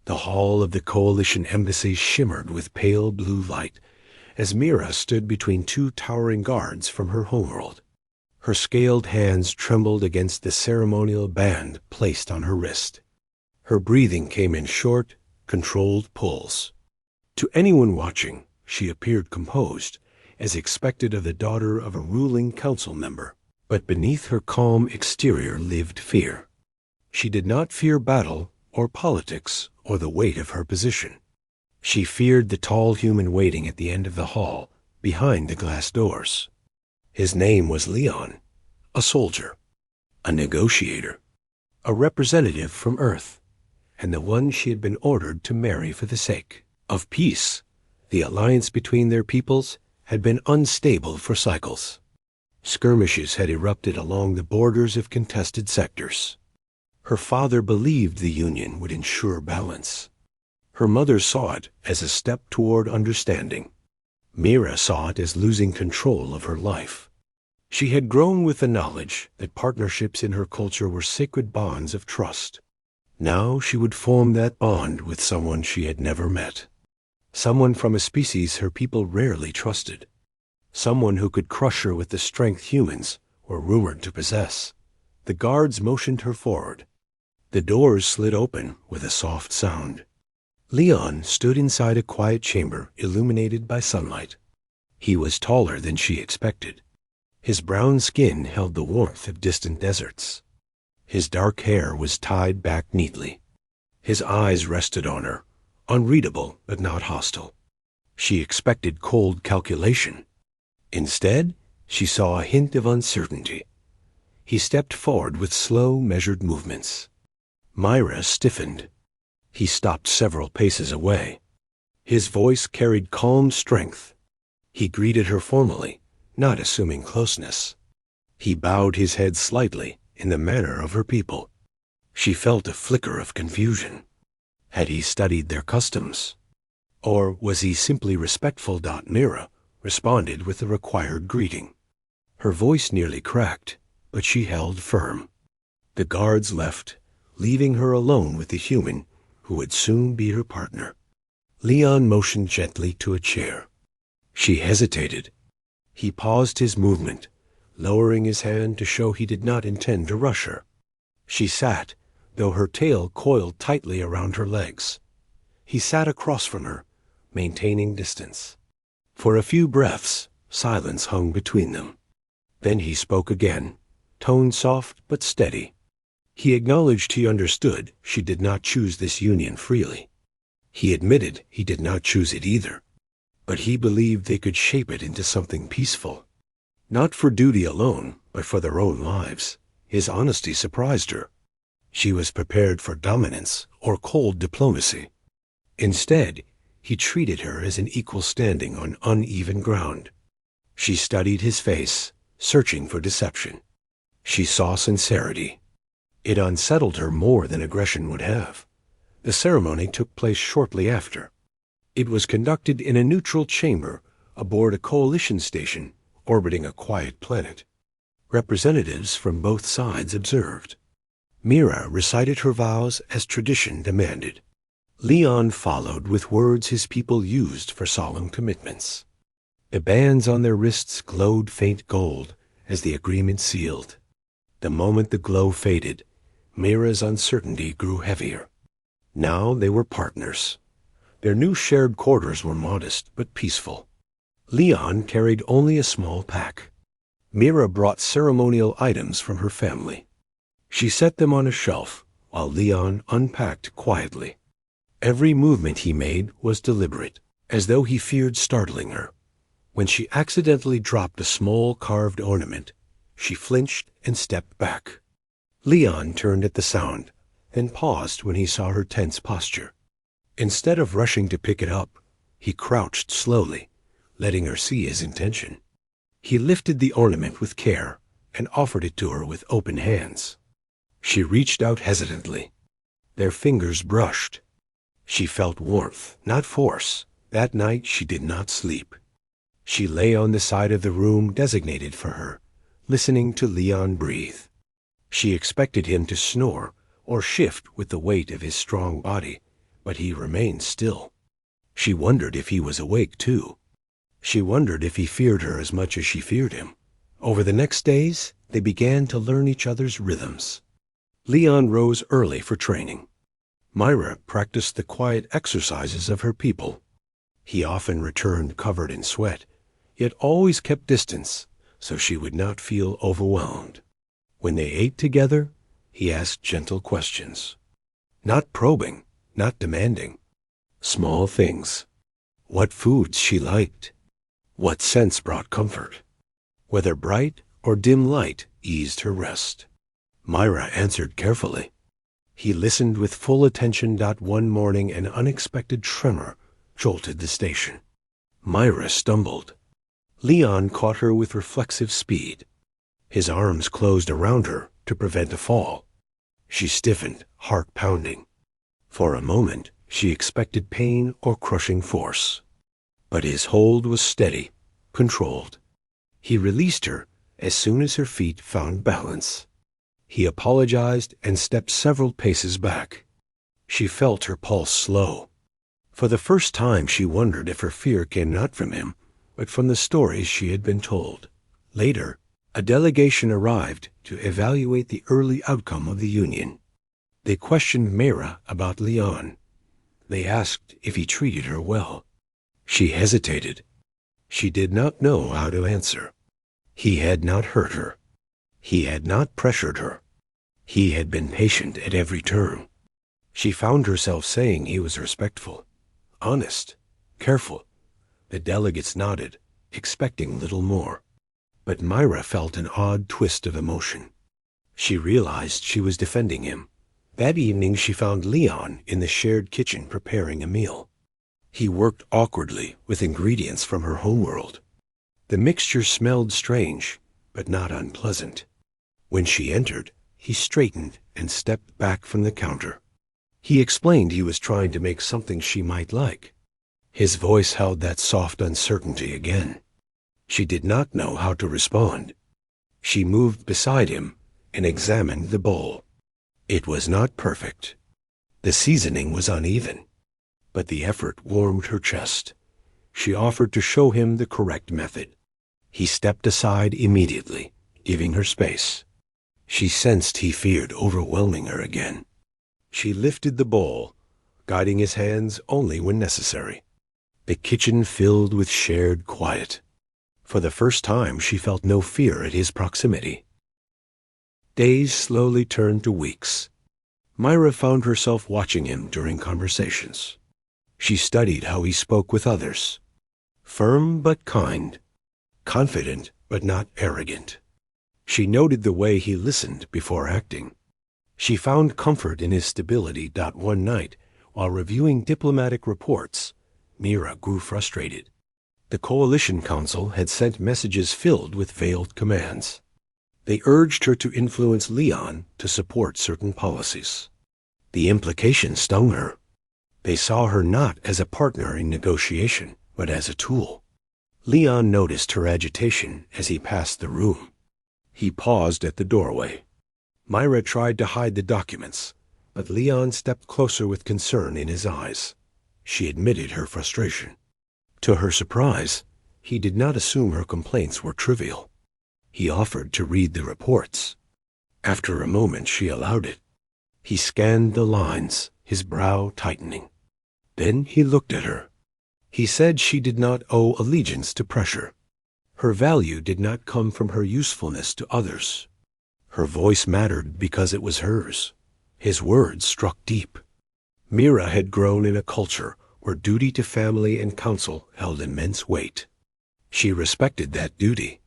The hall of the Coalition embassy shimmered with pale blue light as Mira stood between two towering guards from her homeworld. Her scaled hands trembled against the ceremonial band placed on her wrist. Her breathing came in short, controlled pulls. To anyone watching, she appeared composed, as expected of the daughter of a ruling council member. But beneath her calm exterior lived fear. She did not fear battle or politics or the weight of her position. She feared the tall human waiting at the end of the hall, behind the glass doors. His name was Leon, a soldier, a negotiator, a representative from Earth, and the one she had been ordered to marry for the sake of peace. The alliance between their peoples had been unstable for cycles. Skirmishes had erupted along the borders of contested sectors. Her father believed the union would ensure balance. Her mother saw it as a step toward understanding. Mira saw it as losing control of her life. She had grown with the knowledge that partnerships in her culture were sacred bonds of trust. Now she would form that bond with someone she had never met. Someone from a species her people rarely trusted. Someone who could crush her with the strength humans were rumored to possess. The guards motioned her forward. The doors slid open with a soft sound. Leon stood inside a quiet chamber illuminated by sunlight. He was taller than she expected. His brown skin held the warmth of distant deserts. His dark hair was tied back neatly. His eyes rested on her, unreadable but not hostile. She expected cold calculation. Instead, she saw a hint of uncertainty. He stepped forward with slow, measured movements. Myra stiffened. He stopped several paces away. His voice carried calm strength. He greeted her formally, not assuming closeness. He bowed his head slightly in the manner of her people. She felt a flicker of confusion. Had he studied their customs? Or was he simply respectful? Mira responded with the required greeting. Her voice nearly cracked, but she held firm. The guards left, leaving her alone with the human who would soon be her partner. Leon motioned gently to a chair. She hesitated. He paused his movement, lowering his hand to show he did not intend to rush her. She sat, though her tail coiled tightly around her legs. He sat across from her, maintaining distance. For a few breaths, silence hung between them. Then he spoke again, tone soft but steady. He acknowledged he understood she did not choose this union freely. He admitted he did not choose it either, but he believed they could shape it into something peaceful. Not for duty alone, but for their own lives. His honesty surprised her. She was prepared for dominance or cold diplomacy. Instead, he treated her as an equal standing on uneven ground. She studied his face, searching for deception. She saw sincerity. It unsettled her more than aggression would have. The ceremony took place shortly after. It was conducted in a neutral chamber aboard a coalition station orbiting a quiet planet. Representatives from both sides observed. Mira recited her vows as tradition demanded. Leon followed with words his people used for solemn commitments. The bands on their wrists glowed faint gold as the agreement sealed. The moment the glow faded, Mira's uncertainty grew heavier. Now they were partners. Their new shared quarters were modest but peaceful. Leon carried only a small pack. Mira brought ceremonial items from her family. She set them on a shelf while Leon unpacked quietly. Every movement he made was deliberate, as though he feared startling her. When she accidentally dropped a small carved ornament, she flinched and stepped back. Leon turned at the sound, then paused when he saw her tense posture. Instead of rushing to pick it up, he crouched slowly, letting her see his intention. He lifted the ornament with care and offered it to her with open hands. She reached out hesitantly. Their fingers brushed. She felt warmth, not force. That night she did not sleep. She lay on the side of the room designated for her, listening to Leon breathe. She expected him to snore or shift with the weight of his strong body, but he remained still. She wondered if he was awake, too. She wondered if he feared her as much as she feared him. Over the next days, they began to learn each other's rhythms. Leon rose early for training. Myra practiced the quiet exercises of her people. He often returned covered in sweat, yet always kept distance so she would not feel overwhelmed. When they ate together, he asked gentle questions. Not probing, not demanding. Small things. What foods she liked. What scents brought comfort. Whether bright or dim light eased her rest. Myra answered carefully. He listened with full attention. One morning an unexpected tremor jolted the station. Myra stumbled. Leon caught her with reflexive speed. His arms closed around her to prevent a fall. She stiffened, heart pounding. For a moment, she expected pain or crushing force. But his hold was steady, controlled. He released her as soon as her feet found balance. He apologized and stepped several paces back. She felt her pulse slow. For the first time she wondered if her fear came not from him, but from the stories she had been told. Later, a delegation arrived to evaluate the early outcome of the union. They questioned Myra about Leon. They asked if he treated her well. She hesitated. She did not know how to answer. He had not hurt her. He had not pressured her. He had been patient at every turn. She found herself saying he was respectful, honest, careful. The delegates nodded, expecting little more. But Myra felt an odd twist of emotion. She realized she was defending him. That evening she found Leon in the shared kitchen preparing a meal. He worked awkwardly with ingredients from her homeworld. The mixture smelled strange, but not unpleasant. When she entered, he straightened and stepped back from the counter. He explained he was trying to make something she might like. His voice held that soft uncertainty again. She did not know how to respond. She moved beside him and examined the bowl. It was not perfect. The seasoning was uneven, but the effort warmed her chest. She offered to show him the correct method. He stepped aside immediately, giving her space. She sensed he feared overwhelming her again. She lifted the bowl, guiding his hands only when necessary. The kitchen filled with shared quiet. For the first time she felt no fear at his proximity. Days slowly turned to weeks. Myra found herself watching him during conversations. She studied how he spoke with others. Firm but kind. Confident but not arrogant. She noted the way he listened before acting. She found comfort in his stability. One night, while reviewing diplomatic reports, Myra grew frustrated. The Coalition Council had sent messages filled with veiled commands. They urged her to influence Leon to support certain policies. The implications stung her. They saw her not as a partner in negotiation, but as a tool. Leon noticed her agitation as he passed the room. He paused at the doorway. Myra tried to hide the documents, but Leon stepped closer with concern in his eyes. She admitted her frustration. To her surprise, he did not assume her complaints were trivial. He offered to read the reports. After a moment, she allowed it. He scanned the lines, his brow tightening. Then he looked at her. He said she did not owe allegiance to pressure. Her value did not come from her usefulness to others. Her voice mattered because it was hers. His words struck deep. Myra had grown in a culture where duty to family and counsel held immense weight. She respected that duty.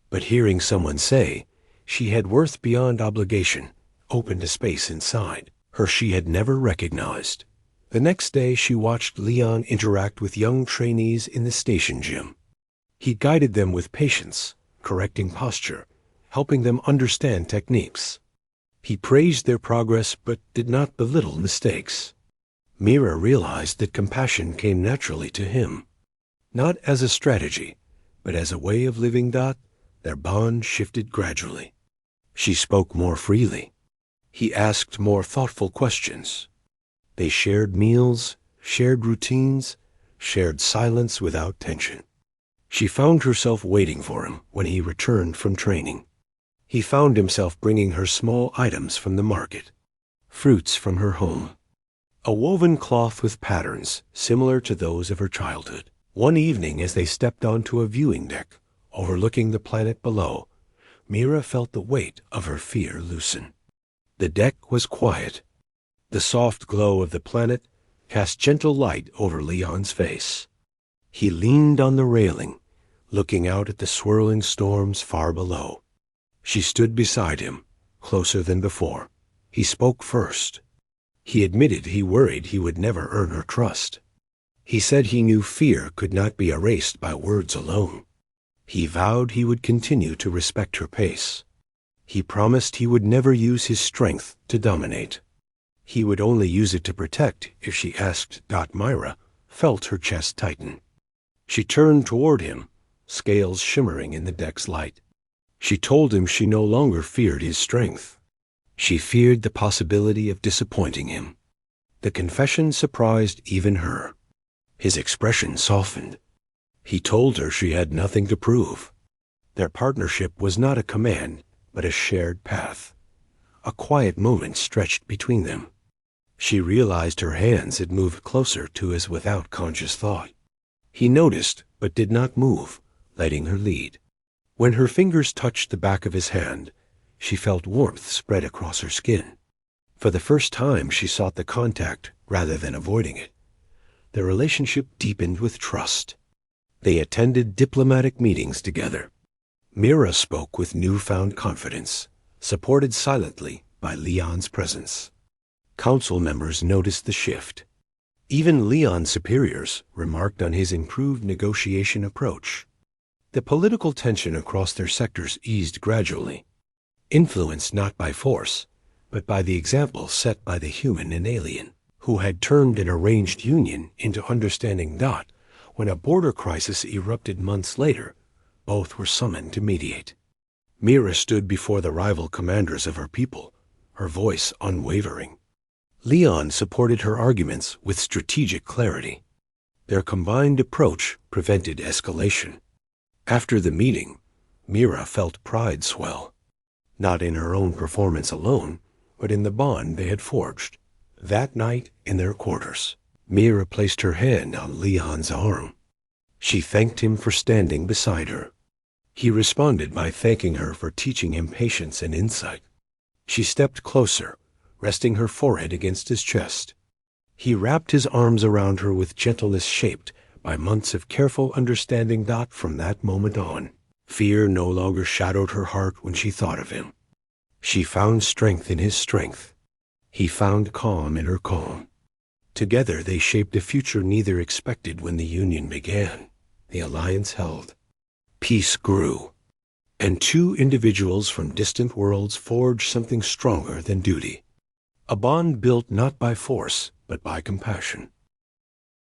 But hearing someone say she had worth beyond obligation opened a space inside her she had never recognized. The next day she watched Leon interact with young trainees in the station gym. He guided them with patience, correcting posture, helping them understand techniques. He praised their progress but did not belittle mistakes. Myra realized that compassion came naturally to him. Not as a strategy, but as a way of living. Their bond shifted gradually. She spoke more freely. He asked more thoughtful questions. They shared meals, shared routines, shared silence without tension. She found herself waiting for him when he returned from training. He found himself bringing her small items from the market, fruits from her home, a woven cloth with patterns similar to those of her childhood. One evening, as they stepped onto a viewing deck overlooking the planet below, Mira felt the weight of her fear loosen. The deck was quiet. The soft glow of the planet cast gentle light over Leon's face. He leaned on the railing, looking out at the swirling storms far below. She stood beside him, closer than before. He spoke first. He admitted he worried he would never earn her trust. He said he knew fear could not be erased by words alone. He vowed he would continue to respect her pace. He promised he would never use his strength to dominate. He would only use it to protect if she asked. Myra felt her chest tighten. She turned toward him, scales shimmering in the deck's light. She told him she no longer feared his strength. She feared the possibility of disappointing him. The confession surprised even her. His expression softened. He told her she had nothing to prove. Their partnership was not a command, but a shared path. A quiet moment stretched between them. She realized her hands had moved closer to his without conscious thought. He noticed, but did not move, letting her lead. When her fingers touched the back of his hand, she felt warmth spread across her skin. For the first time, she sought the contact rather than avoiding it. Their relationship deepened with trust. They attended diplomatic meetings together. Mira spoke with newfound confidence, supported silently by Leon's presence. Council members noticed the shift. Even Leon's superiors remarked on his improved negotiation approach. The political tension across their sectors eased gradually, influenced not by force, but by the example set by the human and alien, who had turned an arranged union into understanding. When a border crisis erupted months later, both were summoned to mediate. Mira stood before the rival commanders of her people, her voice unwavering. Leon supported her arguments with strategic clarity. Their combined approach prevented escalation. After the meeting, Mira felt pride swell, not in her own performance alone, but in the bond they had forged. That night, in their quarters, Mira placed her hand on Leon's arm. She thanked him for standing beside her. He responded by thanking her for teaching him patience and insight. She stepped closer, resting her forehead against his chest. He wrapped his arms around her with gentleness shaped by months of careful understanding. From that moment on, fear no longer shadowed her heart when she thought of him. She found strength in his strength. He found calm in her calm. Together they shaped a future neither expected when the union began. The alliance held. Peace grew. And two individuals from distant worlds forged something stronger than duty. A bond built not by force, but by compassion.